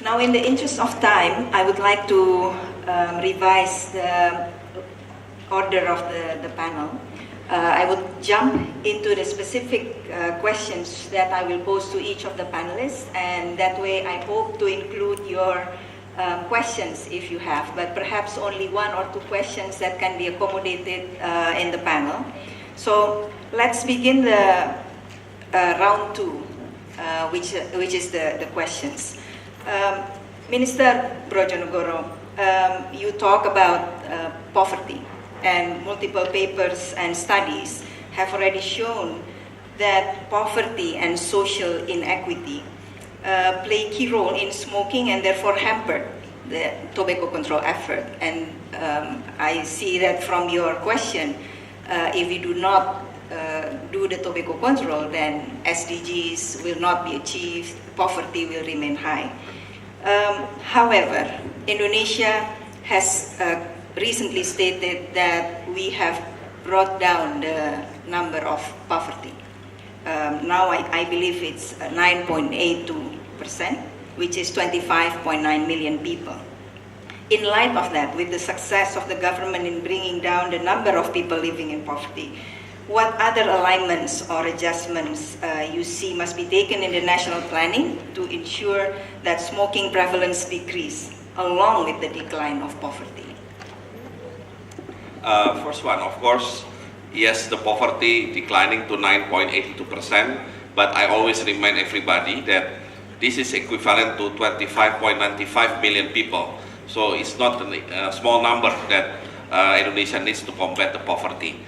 Now, in the interest of time, I would like to revise the order of the panel. I would jump into the specific questions that I will pose to each of the panelists, and that way I hope to include your questions if you have, but perhaps only one or two questions that can be accommodated in the panel. So let's begin the round two, which is the questions. Minister Brojonegoro, you talk about poverty, and multiple papers and studies have already shown that poverty and social inequity play a key role in smoking and therefore hampered the tobacco control effort. And I see that from your question, if we do not do the tobacco control, then SDGs will not be achieved, poverty will remain high. However, Indonesia has recently stated that we have brought down the number of poverty. Now I believe it's 9.82%, which is 25.9 million people. In light of that, with the success of the government in bringing down the number of people living in poverty, what other alignments or adjustments you see must be taken in the national planning to ensure that smoking prevalence decrease along with the decline of poverty? First one, of course, yes, the poverty declining to 9.82%, but I always remind everybody that this is equivalent to 25.95 million people. So it's not a small number that Indonesia needs to combat the poverty.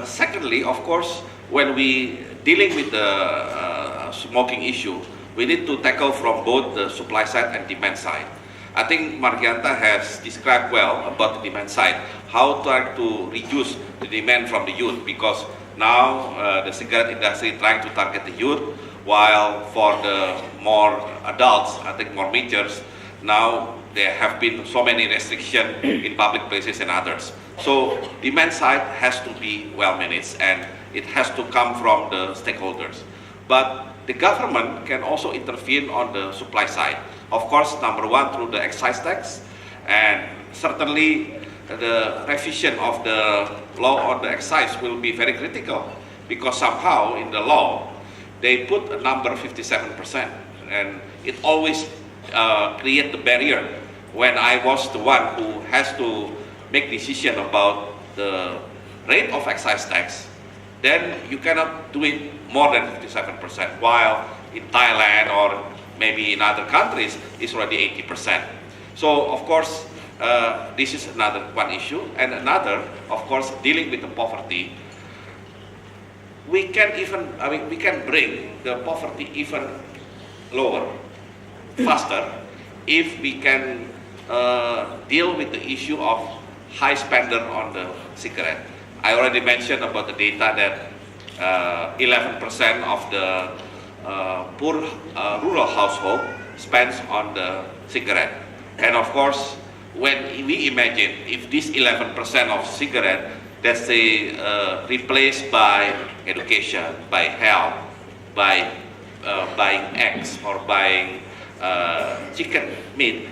Secondly, of course, when we dealing with the smoking issue, we need to tackle from both the supply side and demand side. I think Margianta has described well about the demand side, how to reduce the demand from the youth, because now the cigarette industry is trying to target the youth, while for the more adults, I think more majors, now there have been so many restrictions in public places and others. So demand side has to be well managed, and it has to come from the stakeholders. But the government can also intervene on the supply side. Of course, number one, through the excise tax, and certainly the revision of the law on the excise will be very critical, because somehow in the law they put a number 57%, and it always create the barrier. When I was the one who has to make decision about the rate of excise tax, then you cannot do it more than 57%, while in Thailand or maybe in other countries it's already 80%. So of course this is another one issue, and another, of course, dealing with the poverty. We can bring the poverty even lower, faster, if we can deal with the issue of high spender on the cigarette. I already mentioned about the data that 11% of the poor rural household spends on the cigarette. And of course, when we imagine if this 11% of cigarette, let's say replaced by education, by health, by buying eggs or buying chicken meat,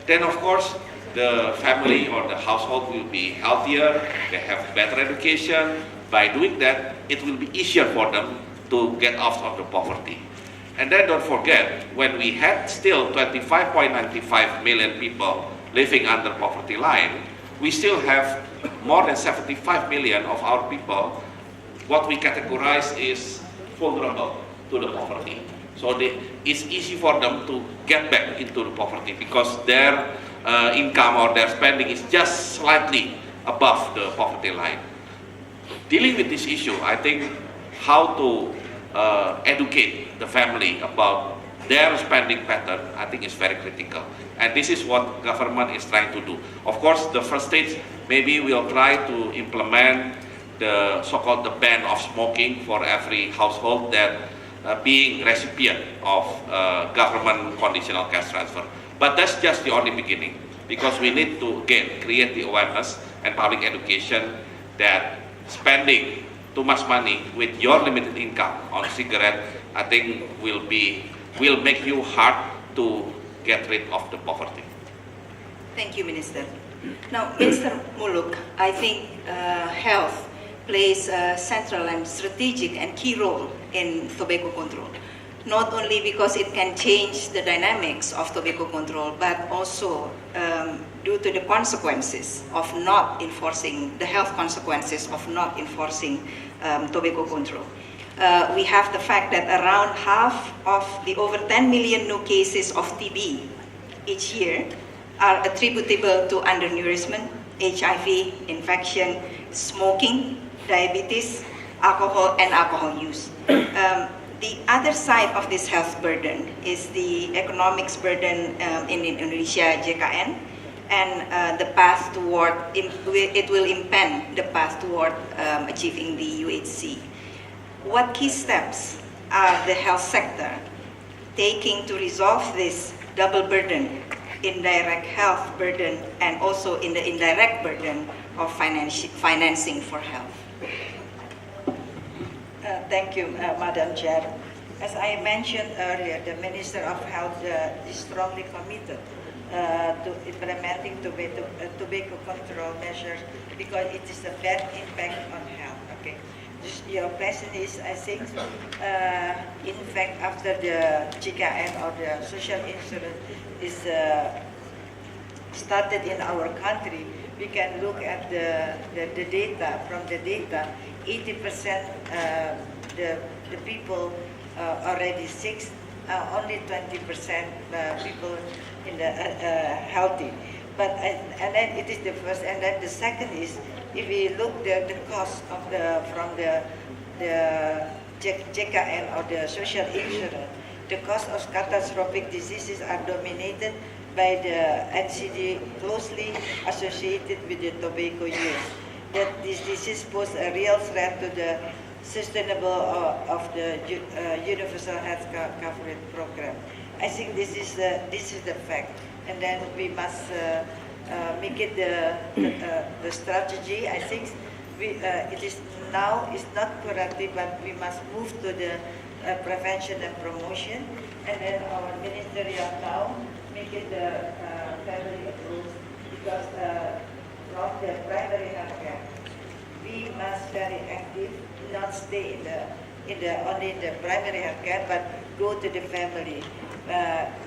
then of course the family or the household will be healthier, they have better education. By doing that, it will be easier for them to get out of the poverty. And then don't forget, when we had still 25.95 million people living under poverty line, we still have more than 75 million of our people, what we categorize is vulnerable to the poverty. So it's easy for them to get back into the poverty because their income or their spending is just slightly above the poverty line. Dealing with this issue, I think how to educate the family about their spending pattern, I think is very critical. And this is what government is trying to do. Of course, the first stage, maybe we'll try to implement the so-called the ban of smoking for every household that being recipient of government conditional cash transfer. But that's just the only beginning, because we need to, again, create the awareness and public education that spending too much money with your limited income on cigarette, I think will make you hard to get rid of the poverty. Thank you, Minister. Now, Minister Muluk, I think health plays a central and strategic and key role in tobacco control. Not only because it can change the dynamics of tobacco control, but also due to the consequences of not enforcing, the health consequences of not enforcing tobacco control. We have the fact that around half of the over 10 million new cases of TB each year are attributable to undernourishment, HIV, infection, smoking, diabetes, alcohol, and alcohol use. The other side of this health burden is the economics burden in Indonesia, JKN, and the path toward, it will impede the path toward achieving the UHC. What key steps are the health sector taking to resolve this double burden, indirect health burden, and also in the indirect burden of financing for health? Thank you, Madam Chair. As I mentioned earlier, the Minister of Health is strongly committed to implementing tobacco control measures because it is a bad impact on health. Okay. Your question is, I think, in fact, after the GKN or the social insurance is started in our country, we can look at the data. From the data, 80% the people already sick, only 20% people in the healthy. But and then it is the first, and then the second is, if we look the cost of from the JKN or the social insurance, the cost of catastrophic diseases are dominated by the NCD closely associated with the tobacco use. That this disease poses a real threat to the sustainable of the universal health coverage program. I think this is the fact, and then we must make it the strategy. I think it is now is not correctly, but we must move to the prevention and promotion, and then our ministerial now make it the family approach, because from the primary health care we must very active, not stay only in the primary health care, but go to the family.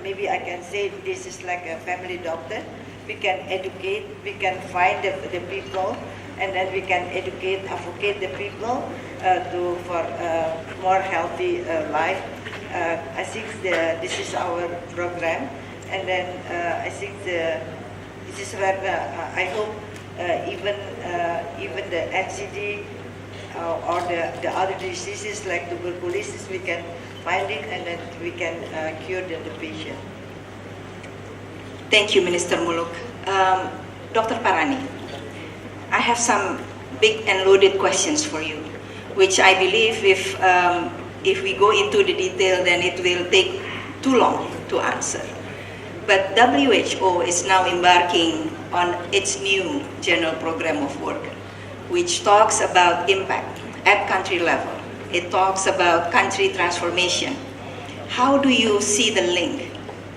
Maybe I can say this is like a family doctor. We can educate, we can find the people, and then we can educate, advocate the people for more healthy life. I think this is our program, and then I think this is where I hope even the NCD or the other diseases like tuberculosis, we can find it, and then we can cure the patient. Thank you, Minister Muluk. Dr. Parani, I have some big and loaded questions for you, which I believe if we go into the detail, then it will take too long to answer. But WHO is now embarking on its new general program of work, which talks about impact at country level. It talks about country transformation. How do you see the link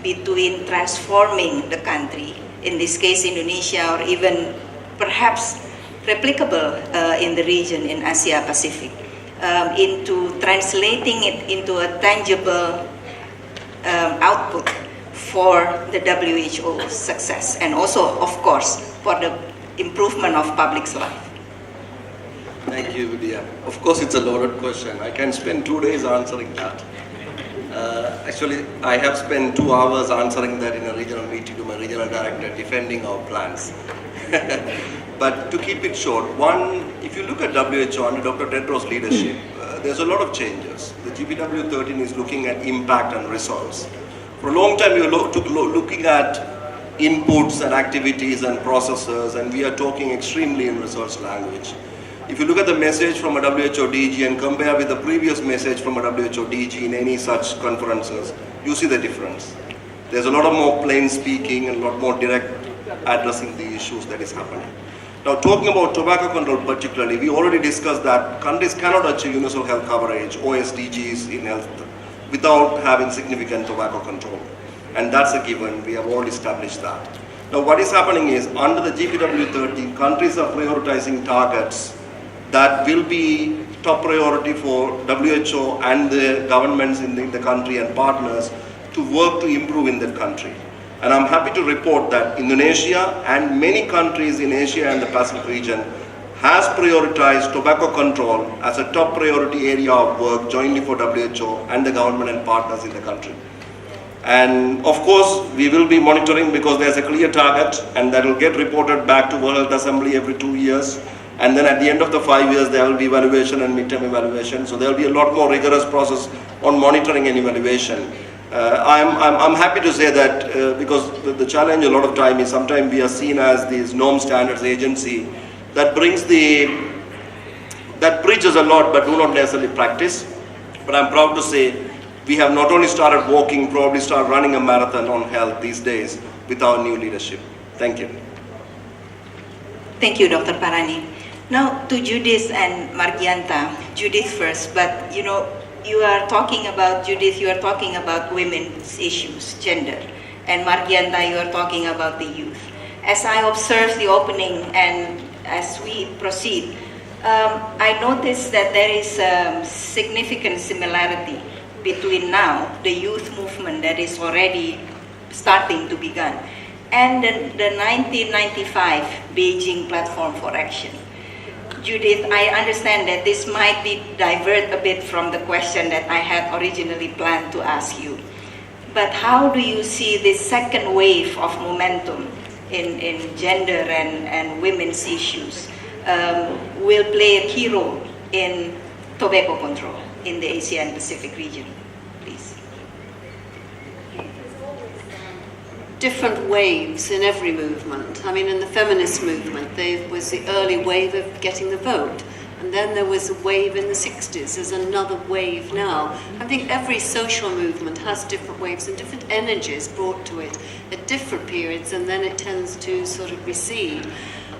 between transforming the country, in this case Indonesia, or even perhaps replicable in the region in Asia Pacific, into translating it into a tangible output for the WHO's success, and also, of course, for the improvement of public's life? Thank you, Vidya. Of course, it's a loaded question. I can spend 2 days answering that. Actually, I have spent 2 hours answering that in a regional meeting to my regional director, defending our plans. But to keep it short, one, if you look at WHO under Dr. Tedros' leadership, there's a lot of changes. The GPW 13 is looking at impact and results. For a long time, we were looking at inputs and activities and processes, and we are talking extremely in results language. If you look at the message from a WHO DG and compare with the previous message from a WHO DG in any such conferences, you see the difference. There's a lot of more plain speaking and a lot more direct addressing the issues that is happening. Now, talking about tobacco control particularly, we already discussed that countries cannot achieve universal health coverage or SDGs in health without having significant tobacco control. and that's a given. We have all established that. Now what is happening is, under the GPW 13, countries are prioritizing targets that will be top priority for WHO and the governments in the country and partners to work to improve in that country. And I'm happy to report that Indonesia and many countries in Asia and the Pacific region has prioritized tobacco control as a top priority area of work jointly for WHO and the government and partners in the country. And of course, we will be monitoring because there's a clear target and that will get reported back to World Health Assembly every 2 years. And then at the end of the 5 years, there will be evaluation and midterm evaluation. So there will be a lot more rigorous process on monitoring and evaluation. I'm happy to say that because the challenge a lot of time is sometimes we are seen as this norm standards agency that preaches a lot but do not necessarily practice. But I'm proud to say we have not only started walking, probably start running a marathon on health these days with our new leadership. Thank you. Thank you, Dr. Parani. Now to Judith and Margianta. Judith first, but you know, you are talking about, Judith, you are talking about women's issues, gender, and Margianta, you are talking about the youth. As I observe the opening and as we proceed, I noticed that there is a significant similarity between now, the youth movement that is already starting to begin, and the 1995 Beijing Platform for Action. Judith, I understand that this might divert a bit from the question that I had originally planned to ask you. But how do you see this second wave of momentum in gender and women's issues will play a key role in tobacco control in the Asia and Pacific region, please? Different waves in every movement. I mean, in the feminist movement, there was the early wave of getting the vote. And then there was a wave in the 60s. There's another wave now. I think every social movement has different waves and different energies brought to it at different periods, and then it tends to sort of recede.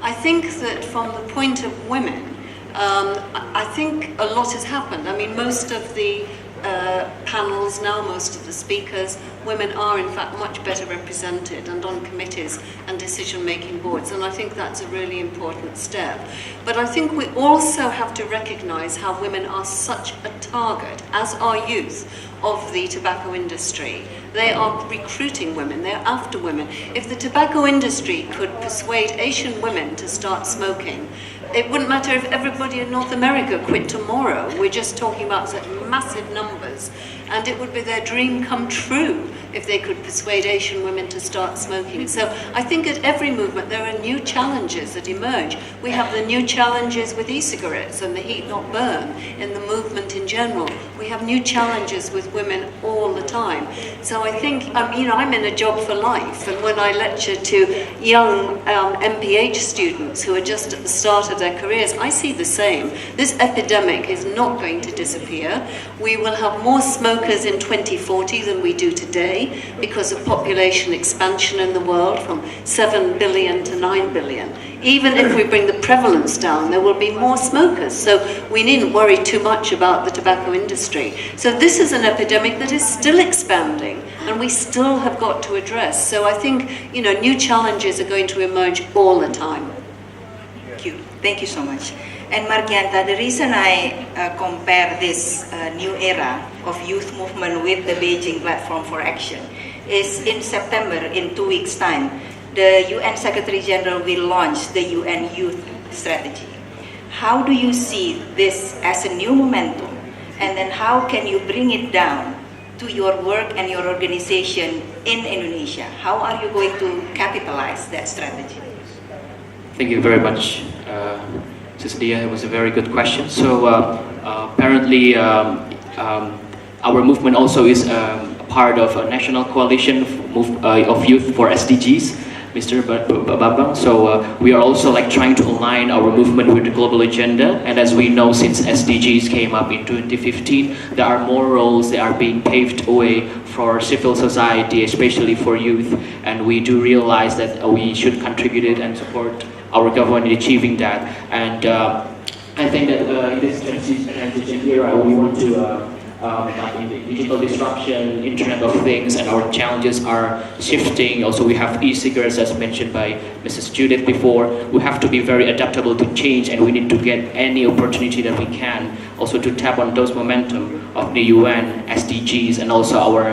I think that from the point of women, I think a lot has happened. I mean, most of the panels now, most of the speakers, women are in fact much better represented and on committees and decision-making boards, and I think that's a really important step. But I think we also have to recognise how women are such a target, as are youth, of the tobacco industry. They are recruiting women, they're after women. If the tobacco industry could persuade Asian women to start smoking, it wouldn't matter if everybody in North America quit tomorrow. We're just talking about such massive numbers. And it would be their dream come true if they could persuade Asian women to start smoking. So I think at every movement there are new challenges that emerge. We have the new challenges with e-cigarettes and the heat not burn in the movement in general. We have new challenges with women all the time. So I think, I'm in a job for life, and when I lecture to young MPH students who are just at the start of their careers, I see the same. This epidemic is not going to disappear. We will have more smokers in 2040 than we do today because of population expansion in the world from 7 billion to 9 billion. Even if we bring the prevalence down, there will be more smokers. So we needn't worry too much about the tobacco industry. So this is an epidemic that is still expanding and we still have got to address. So I think, new challenges are going to emerge all the time. Thank you. Thank you so much. And Margianta, the reason I compare this new era of youth movement with the Beijing Platform for Action is in September, in 2 weeks' time, the UN Secretary General will launch the UN Youth Strategy. How do you see this as a new momentum? And then how can you bring it down to your work and your organization in Indonesia? How are you going to capitalize that strategy? Thank you very much, Sis Dia. It was a very good question. So apparently our movement also is a part of a national coalition of youth for SDGs, Mr. Bambang. So we are also trying to align our movement with the global agenda. And as we know, since SDGs came up in 2015, there are more roles that are being paved away for civil society, especially for youth. And we do realize that we should contribute it and support our government in achieving that. And I think that in this transition era, we want to But in the digital disruption, Internet of Things, and our challenges are shifting. Also, we have e-cigarettes, as mentioned by Mrs. Judith before. We have to be very adaptable to change, and we need to get any opportunity that we can. Also, to tap on those momentum of the UN, SDGs, and also our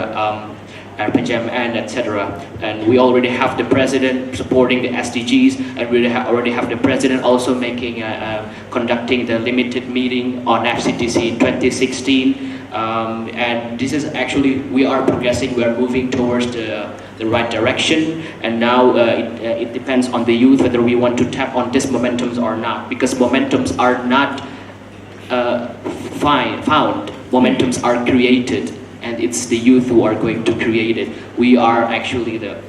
RPJMN, etc. And we already have the president supporting the SDGs, and we already have the president also making, conducting the limited meeting on FCTC in 2016. And this is actually, we are progressing, we are moving towards the right direction. And now it depends on the youth whether we want to tap on these momentums or not, because momentums are not found, momentums are created. And it's the youth who are going to create it. We are actually the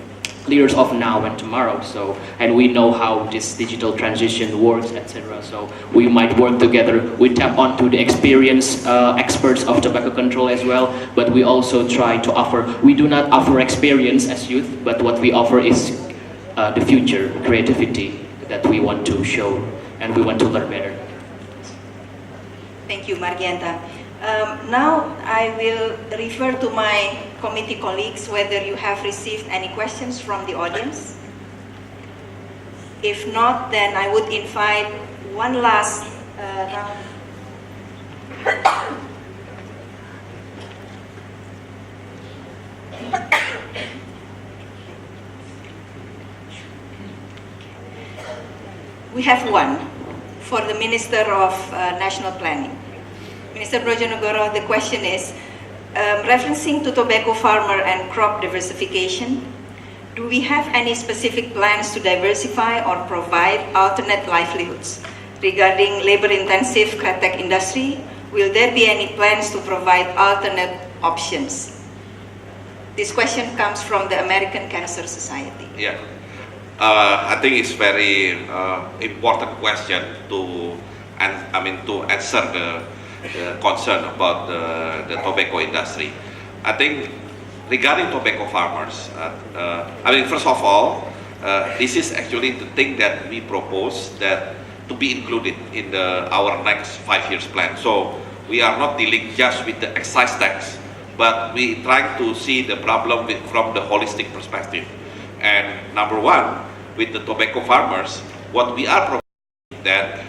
leaders of now and tomorrow. So, and we know how this digital transition works, etc. So we might work together. We tap onto the experienced experts of tobacco control as well. But we also try to offer. We do not offer experience as youth, but what we offer is the future creativity that we want to show, and we want to learn better. Thank you, Margianta. Now I will refer to my committee colleagues whether you have received any questions from the audience. If not, then I would invite one last round. We have one for the Minister of National Planning. Mr. Brojonegoro, the question is, referencing to tobacco farmer and crop diversification, do we have any specific plans to diversify or provide alternate livelihoods? Regarding labor-intensive kretek industry, will there be any plans to provide alternate options? This question comes from the American Cancer Society. Yeah, I think it's very important question to answer the concern about the tobacco industry. I think regarding tobacco farmers, first of all, this is actually the thing that we propose that to be included in our next 5 years plan. So we are not dealing just with the excise tax, but we trying to see the problem from the holistic perspective. And number one, with the tobacco farmers, what we are proposing that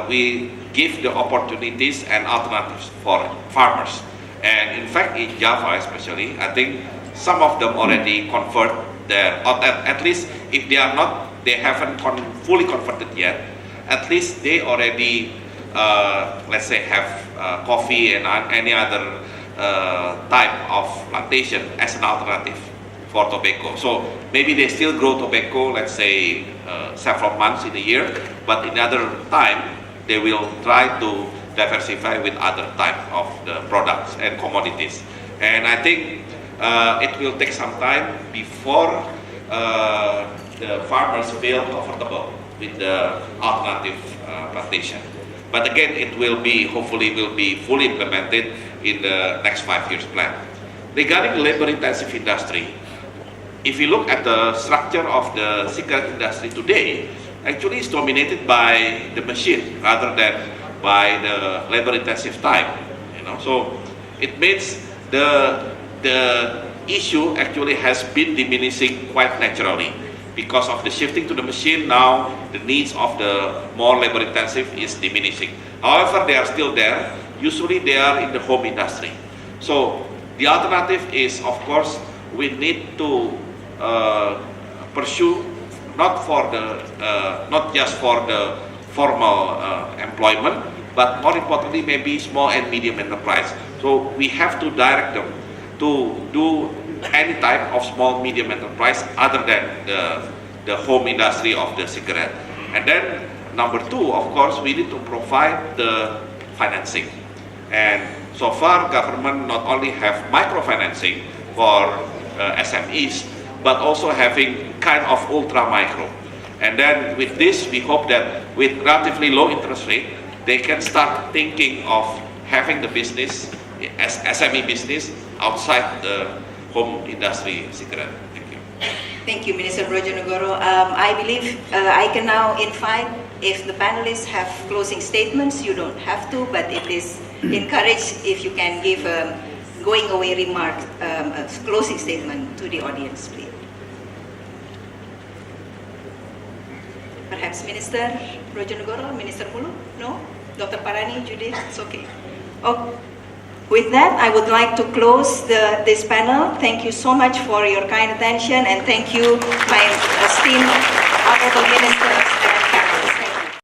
we give the opportunities and alternatives for farmers. And in fact, in Java especially, I think some of them already convert their, or at least if they are not, they haven't fully converted yet, at least they already, let's say, have coffee and any other type of plantation as an alternative for tobacco. So maybe they still grow tobacco, let's say, several months in a year, but in other time, they will try to diversify with other type of the products and commodities. And I think it will take some time before the farmers feel comfortable with the alternative plantation. But again, it will be, hopefully will be fully implemented in the next 5 years plan. Regarding labor-intensive industry, if you look at the structure of the cigarette industry today, actually it's dominated by the machine rather than by the labor-intensive type. So it means the issue actually has been diminishing quite naturally because of the shifting to the machine. Now the needs of the more labor-intensive is diminishing. However, they are still there. Usually they are in the home industry. So the alternative is, of course, we need to pursue not just for the formal employment, but more importantly, maybe small and medium enterprise. So we have to direct them to do any type of small, medium enterprise other than the home industry of the cigarette. And then number two, of course, we need to provide the financing. And so far, government not only have microfinancing for SMEs, but also having kind of ultra micro. And then with this, we hope that with relatively low interest rate, they can start thinking of having the business, as SME business, outside the home industry cigarette. Thank you. Thank you, Minister Brojonegoro. I believe I can now invite, if the panelists have closing statements, you don't have to, but it is encourage if you can give a going away remark, a closing statement to the audience, please. Perhaps Minister Brojonegoro, Minister Mulu? No? Dr. Parani, Judith, it's okay. Oh, with that, I would like to close this panel. Thank you so much for your kind attention, and thank you, my esteemed honorable ministers.